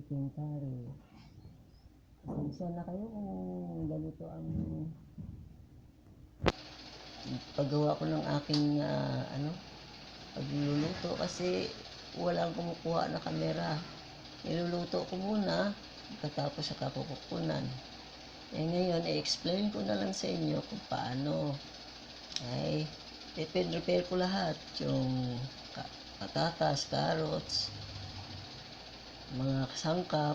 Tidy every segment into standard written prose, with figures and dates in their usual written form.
chicken curry. Pasensya na kayo kung ganito ang paggawa ko ng aking pagluluto kasi walang kumukuha na kamera. Niluluto ko muna, pagkatapos saka ko kukunan. Ngayon, i-explain ko na lang sa inyo kung paano. Ay, prepare ko lahat. Yung patatas, carrots, mga sangkap.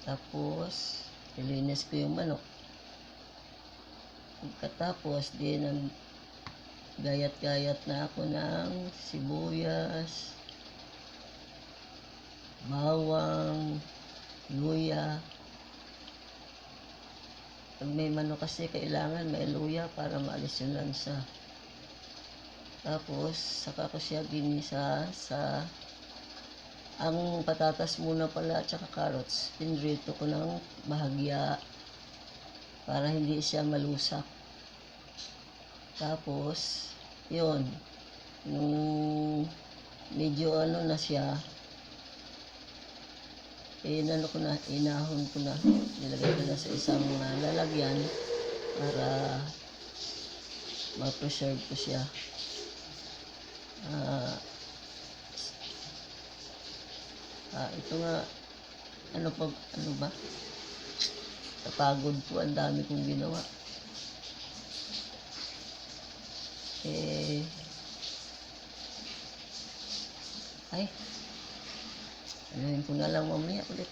Tapos, ilinis ko yung manok. Pagkatapos, gayat-gayat na ako ng sibuyas, bawang, luya. Pag may manok kasi, kailangan may luya para maalis yung lansa. Tapos, saka ko siya ginisa sa ang patatas muna pala at saka carrots. Pinrito ko ng bahagya para hindi siya malusak. Tapos, yun. Nung medyo na siya, inahon ko na. Nilagay ko na sa isang lalagyan para ma-preserve ko siya. Ito nga, ano ba? Napagod po, ang dami kong ginawa. Anuhin ko na lang mamaya ulit.